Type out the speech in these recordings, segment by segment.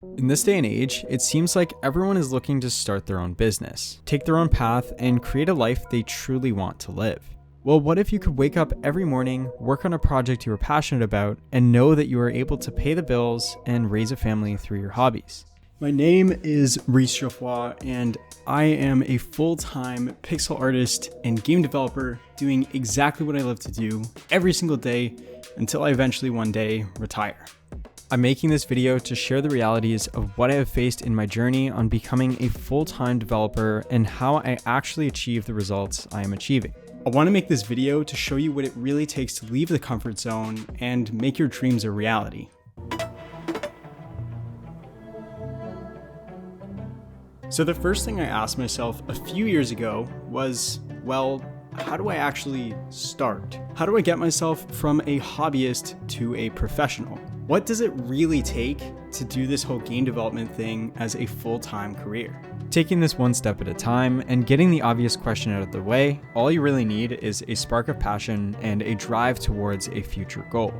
In this day and age, it seems like everyone is looking to start their own business, take their own path, and create a life they truly want to live. Well, what if you could wake up every morning, work on a project you are passionate about, and know that you are able to pay the bills and raise a family through your hobbies? My name is Reece, and I am a full-time pixel artist and game developer doing exactly what I love to do every single day until I eventually one day retire. I'm making this video to share the realities of what I have faced in my journey on becoming a full-time developer and how I actually achieve the results I am achieving. I want to make this video to show you what it really takes to leave the comfort zone and make your dreams a reality. So the first thing I asked myself a few years ago was, well, how do I actually start? How do I get myself from a hobbyist to a professional? What does it really take to do this whole game development thing as a full-time career? Taking this one step at a time and getting the obvious question out of the way, all you really need is a spark of passion and a drive towards a future goal.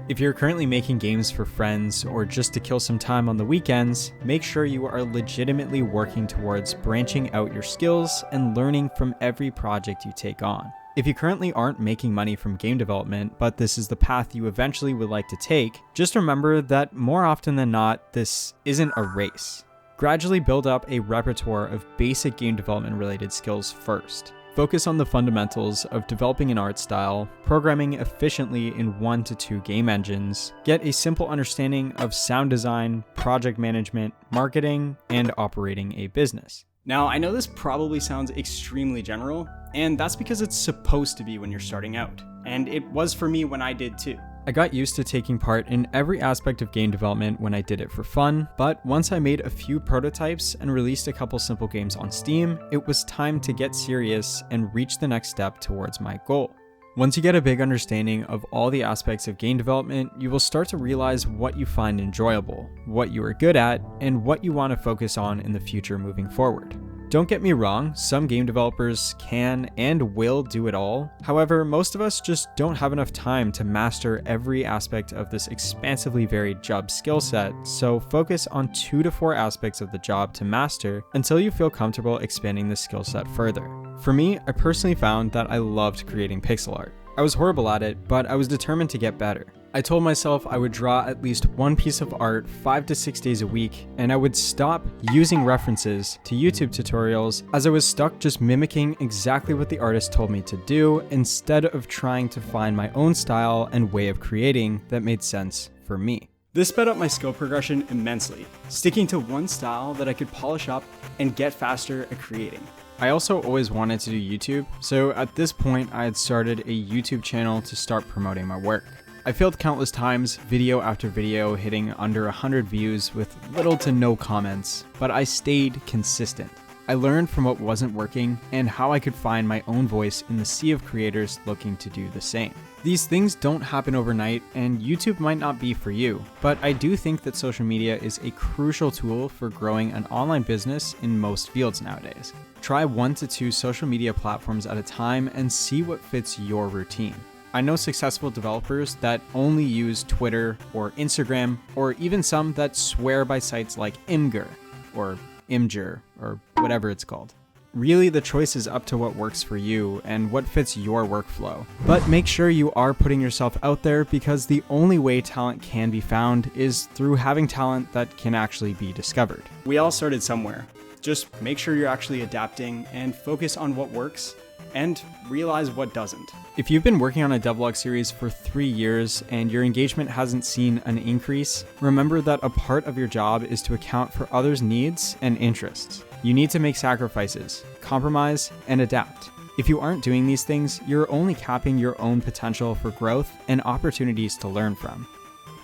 If you're currently making games for friends or just to kill some time on the weekends, make sure you are legitimately working towards branching out your skills and learning from every project you take on. If you currently aren't making money from game development, but this is the path you eventually would like to take, just remember that more often than not, this isn't a race. Gradually build up a repertoire of basic game development related skills first. Focus on the fundamentals of developing an art style, programming efficiently in 1 to 2 game engines, get a simple understanding of sound design, project management, marketing, and operating a business. Now, I know this probably sounds extremely general, and that's because it's supposed to be when you're starting out. And it was for me when I did too. I got used to taking part in every aspect of game development when I did it for fun, but once I made a few prototypes and released a couple simple games on Steam, it was time to get serious and reach the next step towards my goal. Once you get a big understanding of all the aspects of game development, you will start to realize what you find enjoyable, what you are good at, and what you want to focus on in the future moving forward. Don't get me wrong, some game developers can and will do it all. However, most of us just don't have enough time to master every aspect of this expansively varied job skill set, so focus on 2 to 4 aspects of the job to master until you feel comfortable expanding the skill set further. For me, I personally found that I loved creating pixel art. I was horrible at it, but I was determined to get better. I told myself I would draw at least one piece of art 5 to 6 days a week, and I would stop using references to YouTube tutorials as I was stuck just mimicking exactly what the artist told me to do instead of trying to find my own style and way of creating that made sense for me. This sped up my skill progression immensely, sticking to one style that I could polish up and get faster at creating. I also always wanted to do YouTube, so at this point I had started a YouTube channel to start promoting my work. I failed countless times, video after video hitting under 100 views with little to no comments, but I stayed consistent. I learned from what wasn't working and how I could find my own voice in the sea of creators looking to do the same. These things don't happen overnight, and YouTube might not be for you, but I do think that social media is a crucial tool for growing an online business in most fields nowadays. Try 1 to 2 social media platforms at a time and see what fits your routine. I know successful developers that only use Twitter or Instagram, or even some that swear by sites like Imgur or Imgur or whatever it's called. Really, the choice is up to what works for you and what fits your workflow. But make sure you are putting yourself out there, because the only way talent can be found is through having talent that can actually be discovered. We all started somewhere. Just make sure you're actually adapting and focus on what works and realize what doesn't. If you've been working on a devlog series for 3 years and your engagement hasn't seen an increase, remember that a part of your job is to account for others' needs and interests. You need to make sacrifices, compromise, and adapt. If you aren't doing these things, you're only capping your own potential for growth and opportunities to learn from.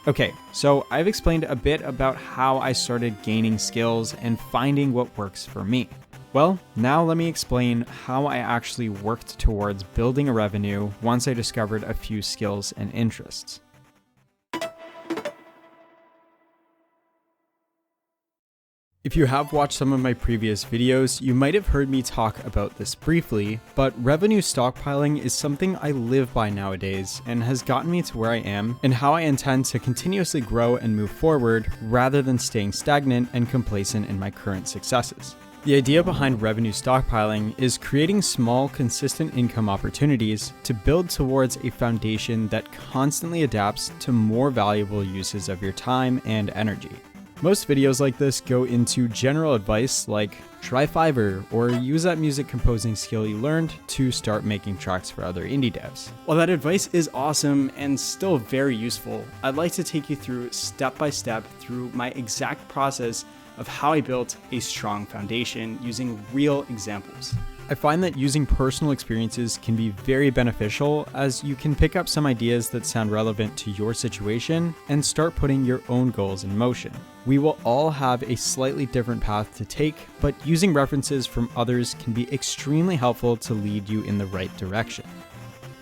Okay, so I've explained a bit about how I started gaining skills and finding what works for me. Well, now let me explain how I actually worked towards building a revenue once I discovered a few skills and interests. If you have watched some of my previous videos, you might have heard me talk about this briefly, but revenue stockpiling is something I live by nowadays and has gotten me to where I am and how I intend to continuously grow and move forward rather than staying stagnant and complacent in my current successes. The idea behind revenue stockpiling is creating small, consistent income opportunities to build towards a foundation that constantly adapts to more valuable uses of your time and energy. Most videos like this go into general advice like try Fiverr or use that music composing skill you learned to start making tracks for other indie devs. While that advice is awesome and still very useful, I'd like to take you through step by step through my exact process of how I built a strong foundation using real examples. I find that using personal experiences can be very beneficial as you can pick up some ideas that sound relevant to your situation and start putting your own goals in motion. We will all have a slightly different path to take, but using references from others can be extremely helpful to lead you in the right direction.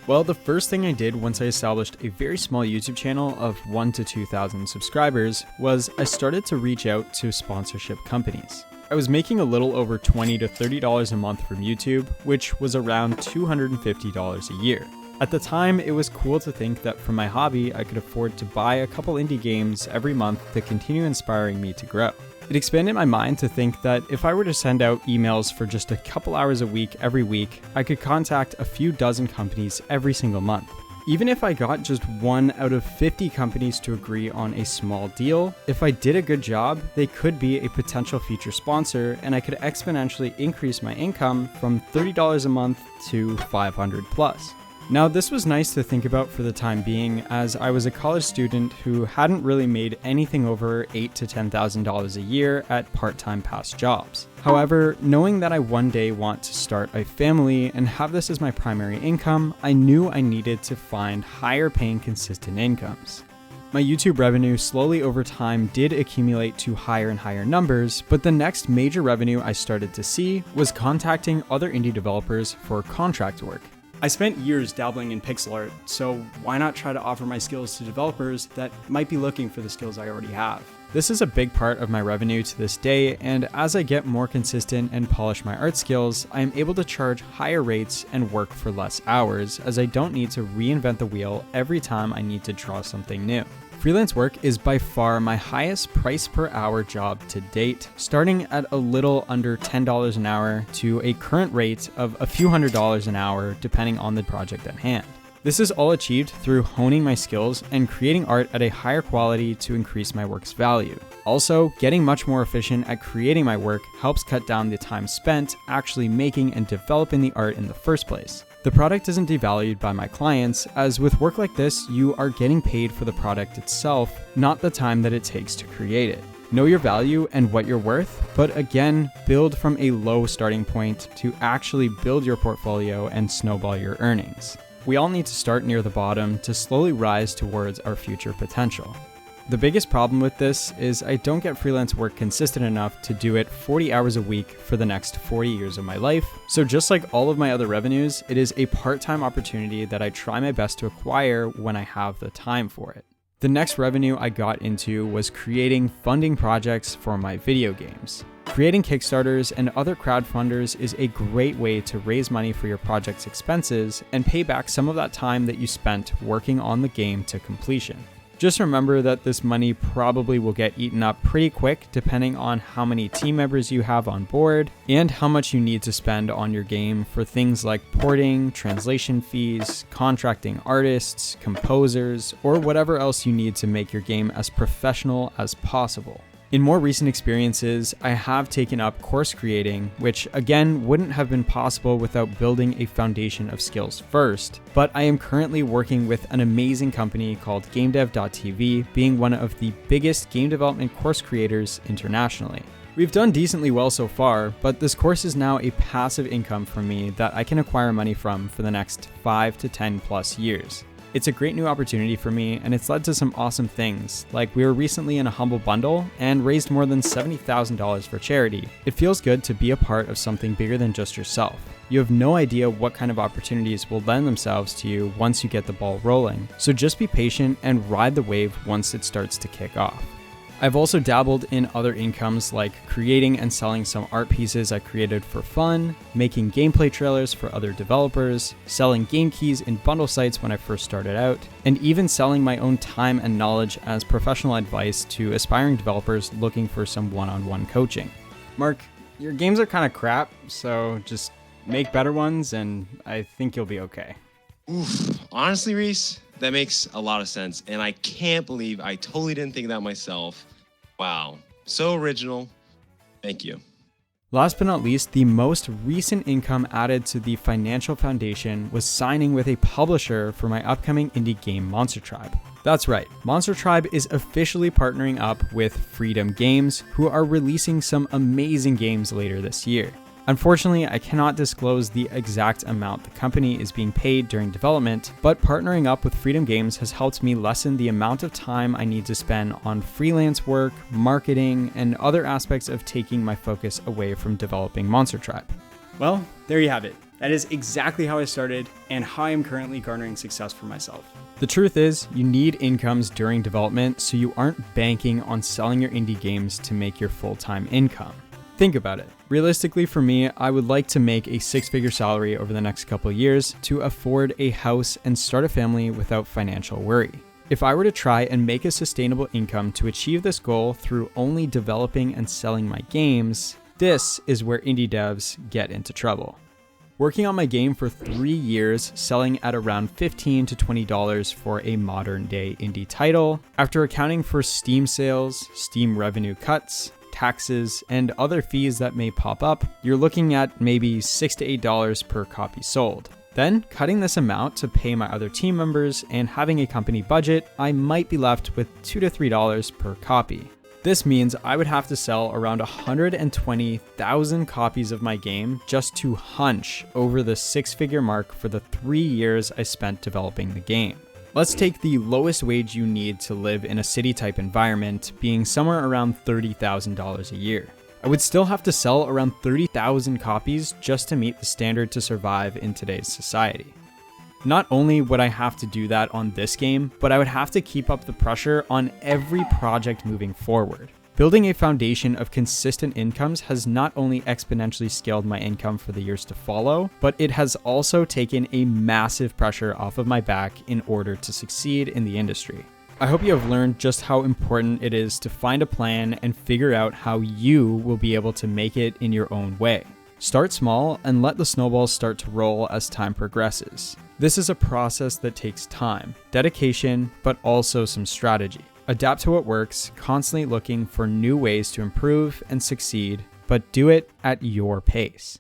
Well, the first thing I did once I established a very small YouTube channel of 1,000 to 2,000 subscribers was I started to reach out to sponsorship companies. I was making a little over $20 to $30 a month from YouTube, which was around $250 a year. At the time, it was cool to think that for my hobby, I could afford to buy a couple indie games every month to continue inspiring me to grow. It expanded my mind to think that if I were to send out emails for just a couple hours a week every week, I could contact a few dozen companies every single month. Even if I got just 1 out of 50 companies to agree on a small deal, if I did a good job, they could be a potential future sponsor and I could exponentially increase my income from $30 a month to $500 plus. Now, this was nice to think about for the time being, as I was a college student who hadn't really made anything over $8,000 to $10,000 a year at part-time past jobs. However, knowing that I one day want to start a family and have this as my primary income, I knew I needed to find higher paying consistent incomes. My YouTube revenue slowly over time did accumulate to higher and higher numbers, but the next major revenue I started to see was contacting other indie developers for contract work. I spent years dabbling in pixel art, so why not try to offer my skills to developers that might be looking for the skills I already have? This is a big part of my revenue to this day, and as I get more consistent and polish my art skills, I am able to charge higher rates and work for less hours, as I don't need to reinvent the wheel every time I need to draw something new. Freelance work is by far my highest price per hour job to date, starting at a little under $10 an hour to a current rate of a few $100s an hour depending on the project at hand. This is all achieved through honing my skills and creating art at a higher quality to increase my work's value. Also, getting much more efficient at creating my work helps cut down the time spent actually making and developing the art in the first place. The product isn't devalued by my clients, as with work like this, you are getting paid for the product itself, not the time that it takes to create it. Know your value and what you're worth, but again, build from a low starting point to actually build your portfolio and snowball your earnings. We all need to start near the bottom to slowly rise towards our future potential. The biggest problem with this is I don't get freelance work consistent enough to do it 40 hours a week for the next 40 years of my life. So just like all of my other revenues, it is a part-time opportunity that I try my best to acquire when I have the time for it. The next revenue I got into was creating funding projects for my video games. Creating Kickstarters and other crowdfunders is a great way to raise money for your project's expenses and pay back some of that time that you spent working on the game to completion. Just remember that this money probably will get eaten up pretty quick depending on how many team members you have on board and how much you need to spend on your game for things like porting, translation fees, contracting artists, composers, or whatever else you need to make your game as professional as possible. In more recent experiences, I have taken up course creating, which again wouldn't have been possible without building a foundation of skills first, but I am currently working with an amazing company called gamedev.tv, being one of the biggest game development course creators internationally. We've done decently well so far, but this course is now a passive income for me that I can acquire money from for the next 5 to 10 plus years. It's a great new opportunity for me, and it's led to some awesome things, like we were recently in a Humble Bundle and raised more than $70,000 for charity. It feels good to be a part of something bigger than just yourself. You have no idea what kind of opportunities will lend themselves to you once you get the ball rolling, so just be patient and ride the wave once it starts to kick off. I've also dabbled in other incomes like creating and selling some art pieces I created for fun, making gameplay trailers for other developers, selling game keys in bundle sites when I first started out, and even selling my own time and knowledge as professional advice to aspiring developers looking for some one-on-one coaching. Mark, your games are kind of crap, so just make better ones and I think you'll be okay. Oof. Honestly, Reece, that makes a lot of sense, and I can't believe I totally didn't think of that myself. Wow, so original. Thank you. Last but not least, the most recent income added to the financial foundation was signing with a publisher for my upcoming indie game Monster Tribe. That's right, Monster Tribe is officially partnering up with Freedom Games, who are releasing some amazing games later this year. Unfortunately, I cannot disclose the exact amount the company is being paid during development, but partnering up with Freedom Games has helped me lessen the amount of time I need to spend on freelance work, marketing, and other aspects of taking my focus away from developing Monster Tribe. Well, there you have it. That is exactly how I started and how I am currently garnering success for myself. The truth is, you need incomes during development so you aren't banking on selling your indie games to make your full-time income. Think about it. Realistically for me, I would like to make a six-figure salary over the next couple of years to afford a house and start a family without financial worry. If I were to try and make a sustainable income to achieve this goal through only developing and selling my games, this is where indie devs get into trouble. Working on my game for 3 years, selling at around $15 to $20 for a modern day indie title, after accounting for Steam sales, Steam revenue cuts, taxes, and other fees that may pop up, you're looking at maybe $6 to $8 per copy sold. Then, cutting this amount to pay my other team members and having a company budget, I might be left with $2 to $3 per copy. This means I would have to sell around 120,000 copies of my game just to hunch over the six-figure mark for the 3 years I spent developing the game. Let's take the lowest wage you need to live in a city-type environment being somewhere around $30,000 a year. I would still have to sell around 30,000 copies just to meet the standard to survive in today's society. Not only would I have to do that on this game, but I would have to keep up the pressure on every project moving forward. Building a foundation of consistent incomes has not only exponentially scaled my income for the years to follow, but it has also taken a massive pressure off of my back in order to succeed in the industry. I hope you have learned just how important it is to find a plan and figure out how you will be able to make it in your own way. Start small and let the snowballs start to roll as time progresses. This is a process that takes time, dedication, but also some strategy. Adapt to what works, constantly looking for new ways to improve and succeed, but do it at your pace.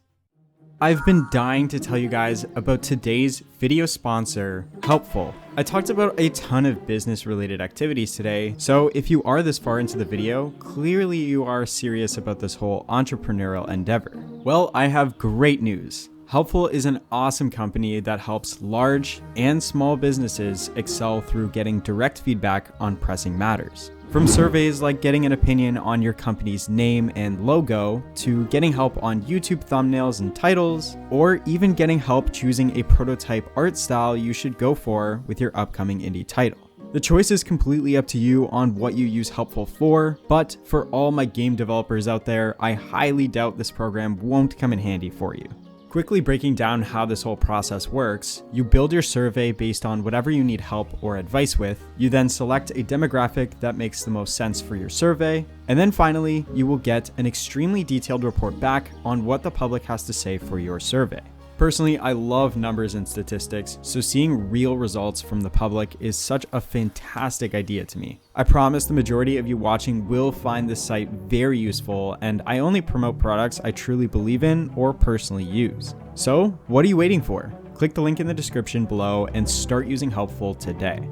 I've been dying to tell you guys about today's video sponsor, Helpfull. I talked about a ton of business-related activities today, so if you are this far into the video, clearly you are serious about this whole entrepreneurial endeavor. Well, I have great news. Helpfull is an awesome company that helps large and small businesses excel through getting direct feedback on pressing matters. From surveys like getting an opinion on your company's name and logo, to getting help on YouTube thumbnails and titles, or even getting help choosing a prototype art style you should go for with your upcoming indie title. The choice is completely up to you on what you use Helpfull for, but for all my game developers out there, I highly doubt this program won't come in handy for you. Quickly breaking down how this whole process works, you build your survey based on whatever you need help or advice with. You then select a demographic that makes the most sense for your survey. And then finally, you will get an extremely detailed report back on what the public has to say for your survey. Personally, I love numbers and statistics, so seeing real results from the public is such a fantastic idea to me. I promise the majority of you watching will find this site very useful, and I only promote products I truly believe in or personally use. So, what are you waiting for? Click the link in the description below and start using Helpfull today.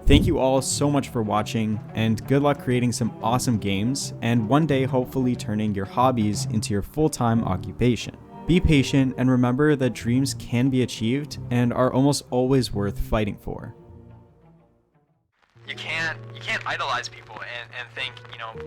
Thank you all so much for watching, and good luck creating some awesome games, and one day hopefully turning your hobbies into your full-time occupation. Be patient and remember that dreams can be achieved and are almost always worth fighting for. You can't idolize people and think,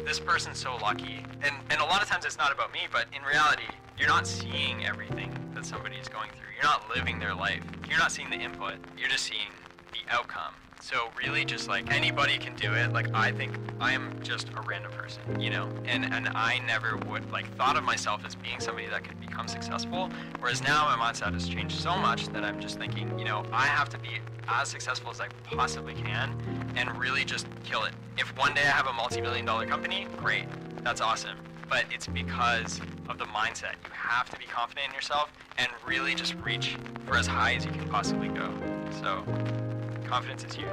this person's so lucky. And a lot of times it's not about me, but in reality, you're not seeing everything that somebody is going through. You're not living their life. You're not seeing the input. You're just seeing the outcome. So really just like anybody can do it. Like I think I am just a random person, you know, and I never would like thought of myself as being somebody that could become successful. Whereas now my mindset has changed so much that I'm just thinking, you know, I have to be as successful as I possibly can and really just kill it. If one day I have a multi-million-dollar company, great, that's awesome. But it's because of the mindset. You have to be confident in yourself and really just reach for as high as you can possibly go. So confidence is huge.